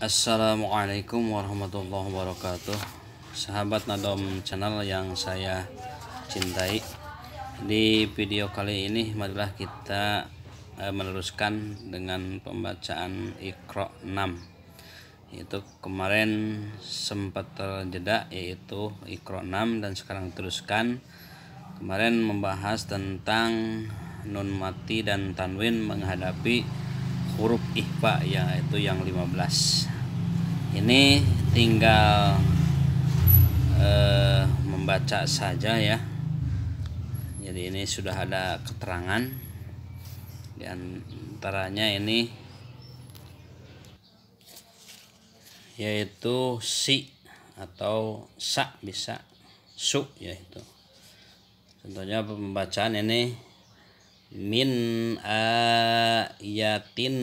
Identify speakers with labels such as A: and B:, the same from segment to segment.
A: Assalamualaikum warahmatullahi wabarakatuh. Sahabat Nadom Channel yang saya cintai, di video kali ini marilah kita meneruskan dengan pembacaan Iqra 6. Itu kemarin sempat terjeda, yaitu Iqra 6, dan sekarang teruskan. Kemarin membahas tentang nun mati dan tanwin menghadapi huruf ikhfa, yaitu yang 15. Ini tinggal membaca saja ya. Jadi ini sudah ada keterangan, di antaranya ini yaitu si atau sa, bisa su yaitu. Contohnya pembacaan ini min ayatin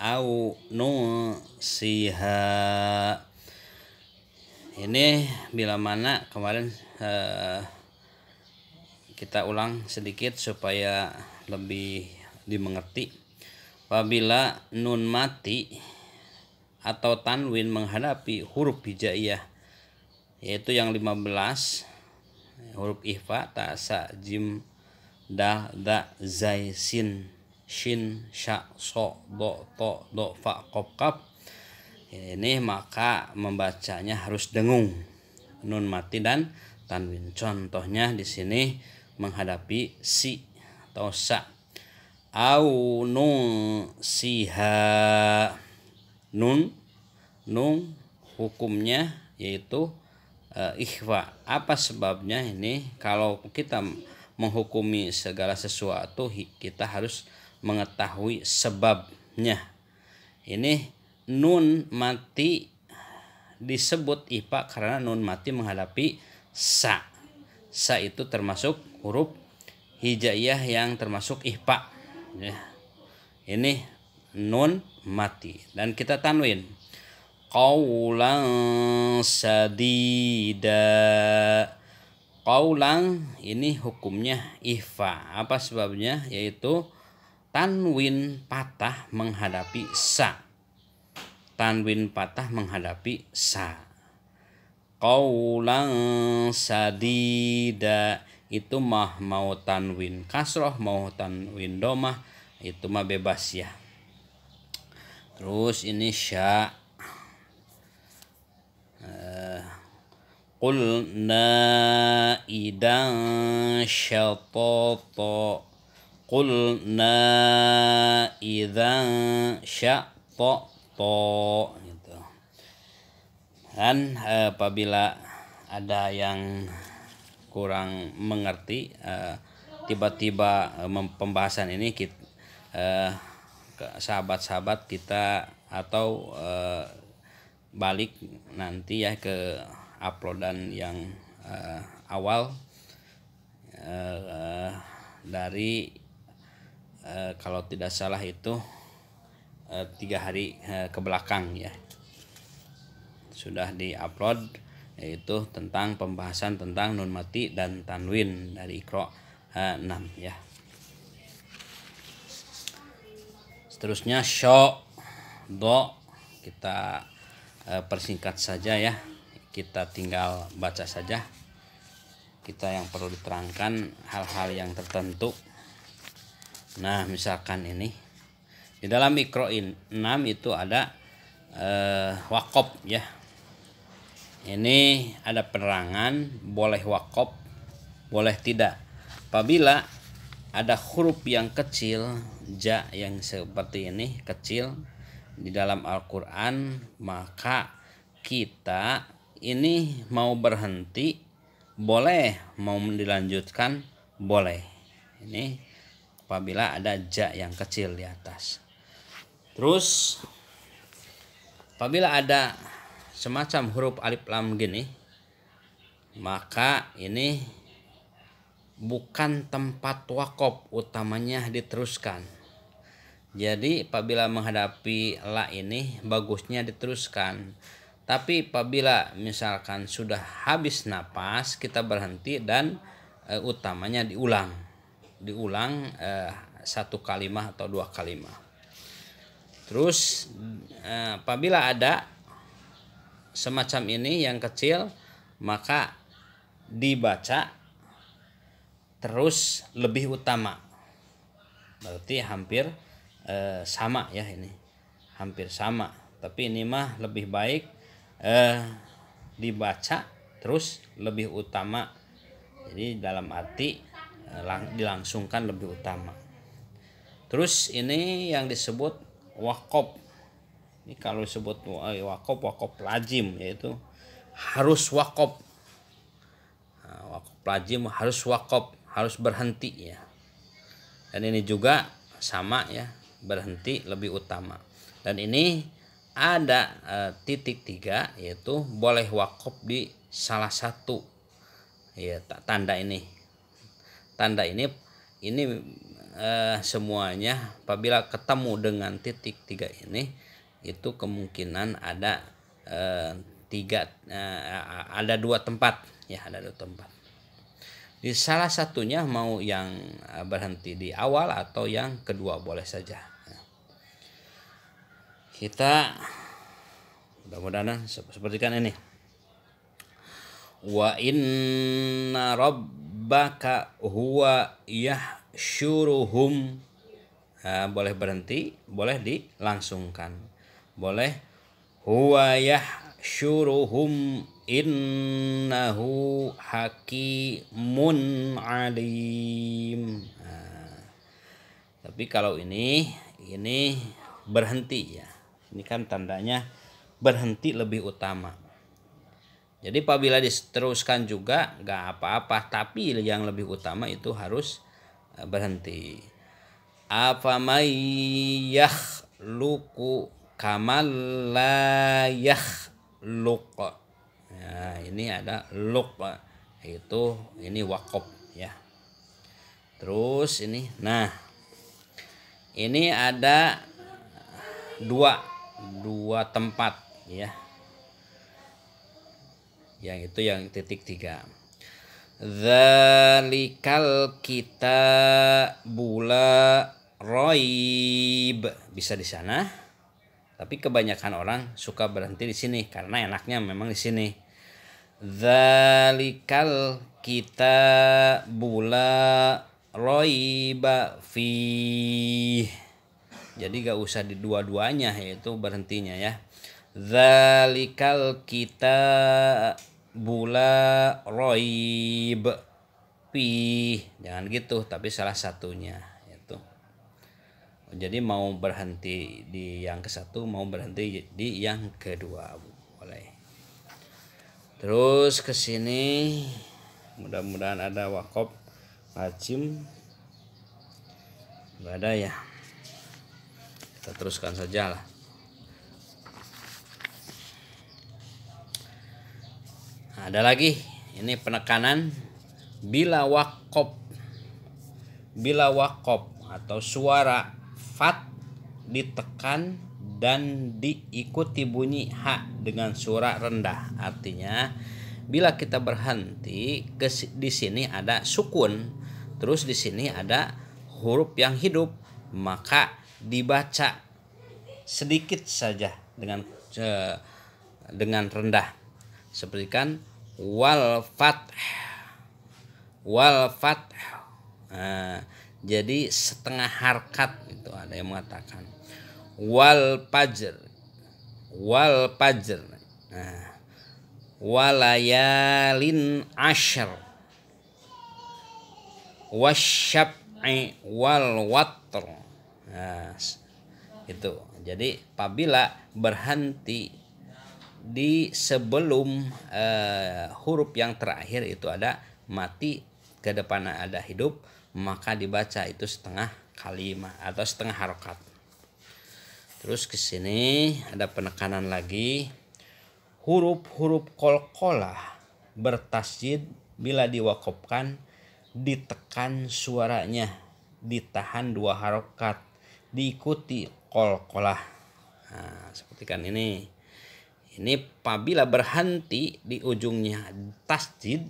A: au nusiha. Ini bila mana kemarin kita ulang sedikit supaya lebih dimengerti. Apabila nun mati atau tanwin menghadapi huruf hijaiyah, yaitu yang 15, huruf ikhfa ta sa jim da da zai sin shin sha so do to do fa qaf kaf, ini maka membacanya harus dengung nun mati dan tanwin. Contohnya di sini menghadapi si atau sa, au nun siha. Nun hukumnya yaitu ikhfa. Apa sebabnya? Ini kalau kita menghukumi segala sesuatu, kita harus mengetahui sebabnya. Ini nun mati disebut ikhfa karena nun mati menghadapi sa. Sa itu termasuk huruf hijaiyah yang termasuk ikhfa ya. Ini nun mati, dan kita tanwin qaulan sadida. Qaulan ini hukumnya ikhfa. Apa sebabnya? Yaitu tanwin patah menghadapi sa. Tanwin patah menghadapi sa. Qaulan sadida itu mah mau tanwin kasroh mau tanwin domah, itu mah bebas ya. Terus ini sya, qulna idan syatata, qulna idan syatata gitu. Dan apabila ada yang kurang mengerti, tiba-tiba pembahasan ini sahabat-sahabat kita atau balik nanti ya ke uploadan yang awal dari kalau tidak salah itu 3 hari ke belakang ya, sudah di-upload, yaitu tentang pembahasan tentang nun mati dan tanwin dari Iqra 6 ya. Seterusnya syo do, kita persingkat saja ya, kita tinggal baca saja. Kita yang perlu diterangkan hal-hal yang tertentu. Nah, misalkan ini di dalam Iqra 6 itu ada waqaf ya. Ini ada penerangan boleh waqaf, boleh tidak. Apabila ada huruf yang kecil, ja yang seperti ini kecil di dalam Al-Quran, maka kita ini mau berhenti boleh, mau dilanjutkan boleh. Ini apabila ada ja yang kecil di atas. Terus apabila ada semacam huruf alif lam gini, maka ini bukan tempat waqaf, utamanya diteruskan. Jadi apabila menghadapi la ini bagusnya diteruskan. Tapi apabila misalkan sudah habis napas, kita berhenti dan utamanya diulang 1 kalimat atau 2 kalimat. Terus apabila ada semacam ini yang kecil, maka dibaca terus lebih utama. Berarti hampir sama ya, ini hampir sama. Tapi ini mah lebih baik dibaca terus lebih utama. Jadi dalam arti dilangsungkan lebih utama. Terus ini yang disebut waqaf. Ini kalau disebut waqaf lazim, yaitu harus waqaf. Waqaf lazim harus waqaf, harus berhenti ya. Dan ini juga sama ya, berhenti lebih utama. Dan ini ada titik 3, yaitu boleh waqaf di salah satu ya, tanda ini. Tanda ini semuanya apabila ketemu dengan titik 3 ini, itu kemungkinan ada ada 2 tempat ya, ada 2 tempat. Di salah satunya mau yang berhenti di awal atau yang kedua boleh saja. Kita mudah-mudahan sepertikan ini. Wa inna rabbaka huwa yahsyuruhum. Boleh berhenti, boleh dilangsungkan. Boleh huwa yahsyuruhum innahu hakimun alim. Tapi kalau ini berhenti ya. Ini kan tandanya berhenti lebih utama. Jadi apabila diteruskan juga gak apa-apa, tapi yang lebih utama itu harus berhenti. Afamay yakhluqu kamal la yakhluq. Ya, ini ada luq, itu ini waqaf ya. Terus ini, nah ini ada dua tempat ya, yang itu yang titik 3. Dzalikal kitabula roib, bisa di sana, tapi kebanyakan orang suka berhenti di sini karena enaknya memang di sini. Dzalikal kitabula roiba fi. Jadi gak usah di dua-duanya, yaitu berhentinya ya. Dzalikal kitabula roib fi. Jangan gitu, tapi salah satunya itu. Jadi mau berhenti di yang ke-1, mau berhenti di yang kedua boleh. Terus ke sini mudah-mudahan ada waqaf lazim. Enggak ada ya. Kita teruskan saja lah. Nah, ada lagi ini penekanan bila waqaf atau suara fat ditekan dan diikuti bunyi ha dengan suara rendah. Artinya bila kita berhenti di sini ada sukun, terus di sini ada huruf yang hidup, maka dibaca sedikit saja dengan rendah, seperti kan wal fath. Jadi setengah harkat itu, ada yang mengatakan wal fajr. Walayalin asyr wasyab'i wal watr. Nah, itu. Jadi apabila berhenti di sebelum huruf yang terakhir itu ada mati, ke depan ada hidup, maka dibaca itu setengah kalimat atau setengah harokat. Terus ke sini ada penekanan lagi. Huruf-huruf qalqalah bertasjid bila diwaqafkan ditekan suaranya, ditahan 2 harokat, diikuti qalqalah. Nah, seperti kan ini. Ini apabila berhenti di ujungnya tasjid,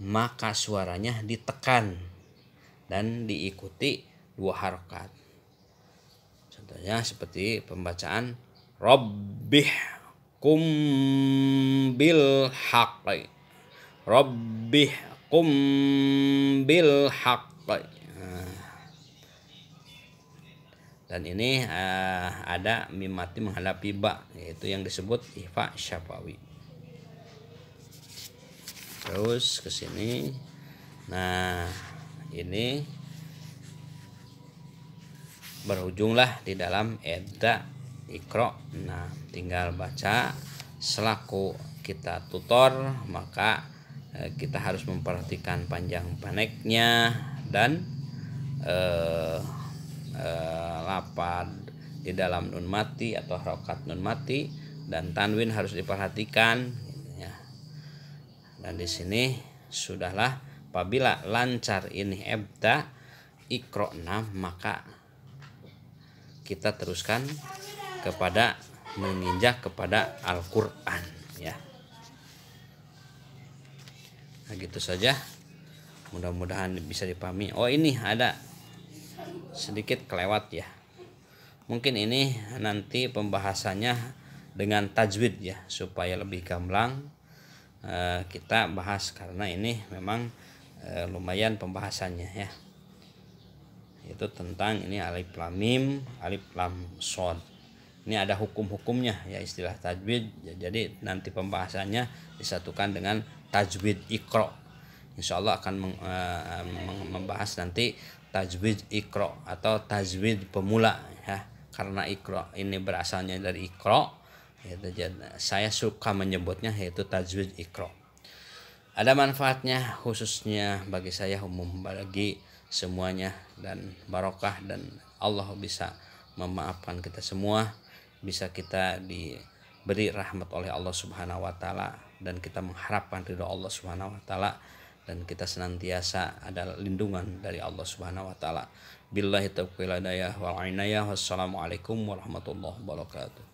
A: maka suaranya ditekan dan diikuti 2 harokat. Contohnya seperti pembacaan Rabbih kum bil haqqi. Rabbih kum bil haqqi. Dan ini ada mim mati menghadapi ba, yaitu yang disebut ifa syafawi. Terus ke sini. Nah, ini berujunglah di dalam edda ikro. Nah, tinggal baca. Selaku kita tutor, maka kita harus memperhatikan panjang pendeknya dan lapad di dalam nun mati atau harokat nun mati, dan tanwin harus diperhatikan ya. Dan di sini sudahlah, apabila lancar ini ebda ikro 6, maka kita teruskan kepada menginjak kepada Al-Qur'an ya. Nah, gitu saja. Mudah-mudahan bisa dipahami. Oh, ini ada sedikit kelewat ya. Mungkin ini nanti pembahasannya dengan tajwid ya, supaya lebih gamblang kita bahas, karena ini memang lumayan pembahasannya ya. Itu tentang ini alif lam mim, alif lam shad. Ini ada hukum-hukumnya ya, istilah tajwid. Jadi nanti pembahasannya disatukan dengan tajwid iqra. Insyaallah akan membahas nanti tajwid iqra atau tajwid pemula ya. Karena iqra ini berasalnya dari iqra, saya suka menyebutnya yaitu tajwid iqra. Ada manfaatnya khususnya bagi saya, umum bagi semuanya, dan barokah, dan Allah bisa memaafkan kita semua, bisa kita diberi rahmat oleh Allah Subhanahu wa taala, dan kita mengharapkan ridha Allah Subhanahu wa taala, dan kita senantiasa ada lindungan dari Allah Subhanahu wa taala. Billahi taufiq wal hidayah wal inayah. Wassalamualaikum warahmatullahi wabarakatuh.